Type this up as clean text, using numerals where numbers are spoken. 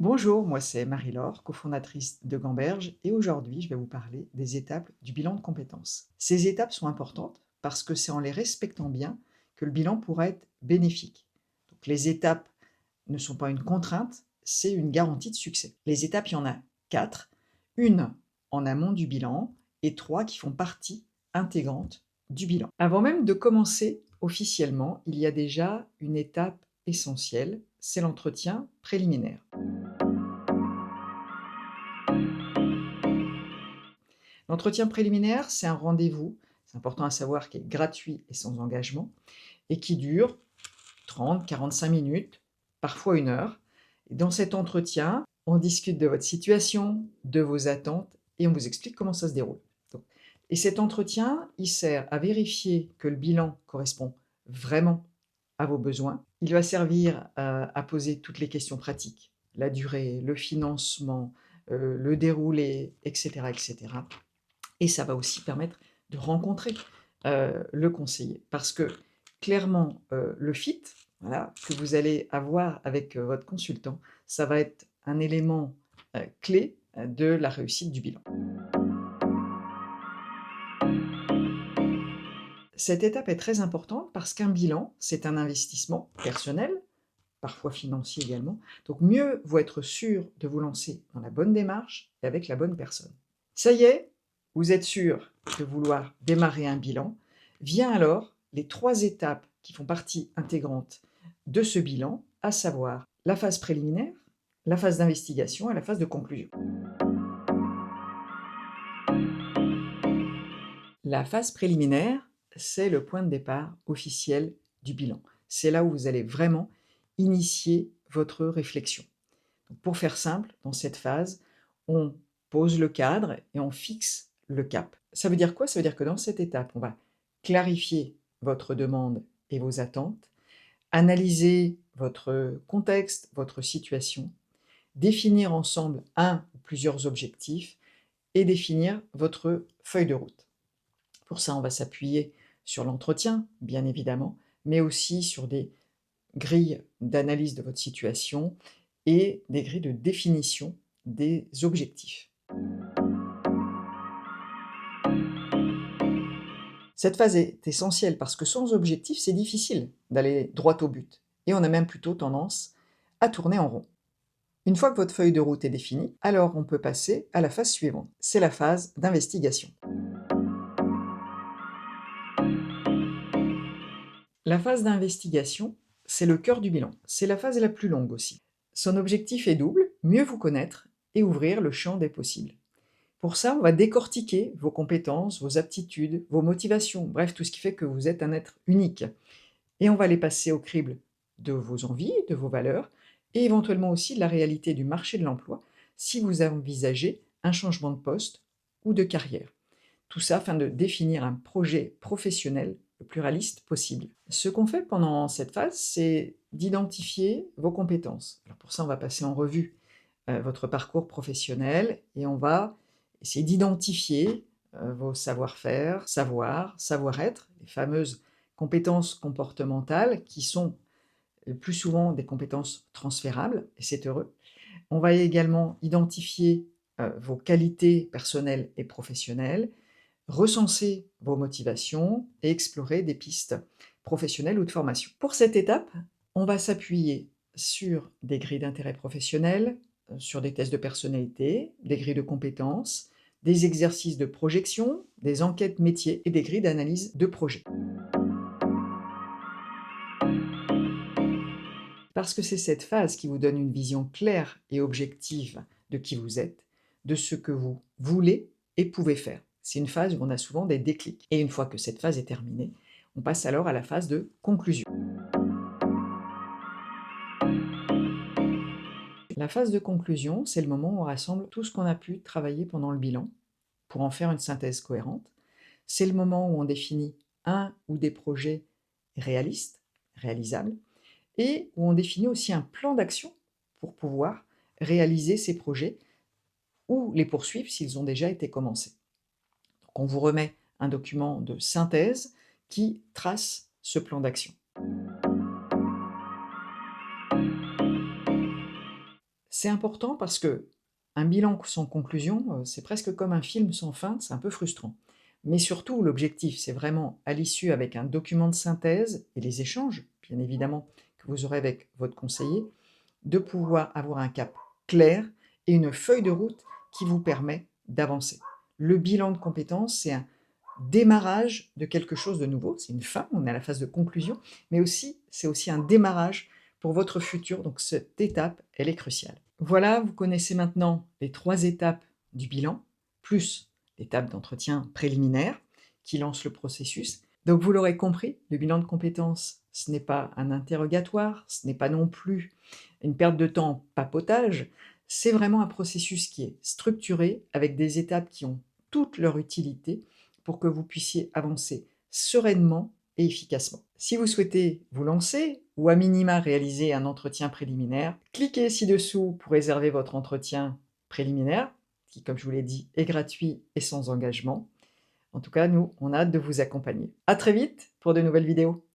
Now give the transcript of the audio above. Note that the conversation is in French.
Bonjour, moi c'est Marie-Laure, cofondatrice de Gamberge, et aujourd'hui je vais vous parler des étapes du bilan de compétences. Ces étapes sont importantes parce que c'est en les respectant bien que le bilan pourra être bénéfique. Donc les étapes ne sont pas une contrainte, c'est une garantie de succès. Les étapes, il y en a quatre, une en amont du bilan et trois qui font partie intégrante du bilan. Avant même de commencer officiellement, il y a déjà une étape essentielle, c'est l'entretien préliminaire. L'entretien préliminaire, c'est un rendez-vous, c'est important à savoir, qui est gratuit et sans engagement, et qui dure 30-45 minutes, parfois 1 heure. Et dans cet entretien, on discute de votre situation, de vos attentes, et on vous explique comment ça se déroule. Et cet entretien, il sert à vérifier que le bilan correspond vraiment à vos besoins. Il va servir à poser toutes les questions pratiques, la durée, le financement, le déroulé, etc., etc. Et ça va aussi permettre de rencontrer, le conseiller. Parce que clairement, le fit, voilà, que vous allez avoir avec, votre consultant, ça va être un élément, clé, de la réussite du bilan. Cette étape est très importante parce qu'un bilan, c'est un investissement personnel, parfois financier également. Donc mieux vaut être sûr de vous lancer dans la bonne démarche et avec la bonne personne. Ça y est, vous êtes sûr de vouloir démarrer un bilan. Vient alors les 3 étapes qui font partie intégrante de ce bilan, à savoir la phase préliminaire, la phase d'investigation et la phase de conclusion. La phase préliminaire, c'est le point de départ officiel du bilan. C'est là où vous allez vraiment initier votre réflexion. Donc pour faire simple, dans cette phase, on pose le cadre et on fixe le cap. Ça veut dire quoi? Ça veut dire que dans cette étape, on va clarifier votre demande et vos attentes, analyser votre contexte, votre situation, définir ensemble un ou plusieurs objectifs et définir votre feuille de route. Pour ça, on va s'appuyer sur l'entretien, bien évidemment, mais aussi sur des grilles d'analyse de votre situation et des grilles de définition des objectifs. Cette phase est essentielle parce que sans objectif, c'est difficile d'aller droit au but et on a même plutôt tendance à tourner en rond. Une fois que votre feuille de route est définie, alors on peut passer à la phase suivante, c'est la phase d'investigation. La phase d'investigation, c'est le cœur du bilan. C'est la phase la plus longue aussi. Son objectif est double, mieux vous connaître et ouvrir le champ des possibles. Pour ça, on va décortiquer vos compétences, vos aptitudes, vos motivations, bref, tout ce qui fait que vous êtes un être unique. Et on va les passer au crible de vos envies, de vos valeurs, et éventuellement aussi de la réalité du marché de l'emploi, si vous envisagez un changement de poste ou de carrière. Tout ça afin de définir un projet professionnel le plus réaliste possible. Ce qu'on fait pendant cette phase, c'est d'identifier vos compétences. Alors pour ça, on va passer en revue votre parcours professionnel et on va essayer d'identifier vos savoir-faire, savoir-être, les fameuses compétences comportementales qui sont le plus souvent des compétences transférables, et c'est heureux. On va également identifier vos qualités personnelles et professionnelles, recenser vos motivations et explorer des pistes professionnelles ou de formation. Pour cette étape, on va s'appuyer sur des grilles d'intérêt professionnel, sur des tests de personnalité, des grilles de compétences, des exercices de projection, des enquêtes métiers et des grilles d'analyse de projet. Parce que c'est cette phase qui vous donne une vision claire et objective de qui vous êtes, de ce que vous voulez et pouvez faire. C'est une phase où on a souvent des déclics. Et une fois que cette phase est terminée, on passe alors à la phase de conclusion. La phase de conclusion, c'est le moment où on rassemble tout ce qu'on a pu travailler pendant le bilan pour en faire une synthèse cohérente. C'est le moment où on définit un ou des projets réalistes, réalisables, et où on définit aussi un plan d'action pour pouvoir réaliser ces projets ou les poursuivre s'ils ont déjà été commencés. Donc on vous remet un document de synthèse qui trace ce plan d'action. C'est important parce que un bilan sans conclusion, c'est presque comme un film sans fin, c'est un peu frustrant. Mais surtout, l'objectif, c'est vraiment, à l'issue, avec un document de synthèse et les échanges, bien évidemment, que vous aurez avec votre conseiller, de pouvoir avoir un cap clair et une feuille de route qui vous permet d'avancer. Le bilan de compétences, c'est un démarrage de quelque chose de nouveau, c'est une fin, on est à la phase de conclusion, mais aussi, c'est aussi un démarrage pour votre futur, donc cette étape, elle est cruciale. Voilà, vous connaissez maintenant les 3 étapes du bilan, plus l'étape d'entretien préliminaire qui lance le processus. Donc vous l'aurez compris, le bilan de compétences, ce n'est pas un interrogatoire, ce n'est pas non plus une perte de temps en papotage, c'est vraiment un processus qui est structuré avec des étapes qui ont toute leur utilité pour que vous puissiez avancer sereinement et efficacement. Si vous souhaitez vous lancer ou à minima réaliser un entretien préliminaire, cliquez ci-dessous pour réserver votre entretien préliminaire, qui, comme je vous l'ai dit, est gratuit et sans engagement. En tout cas, nous, on a hâte de vous accompagner. À très vite pour de nouvelles vidéos.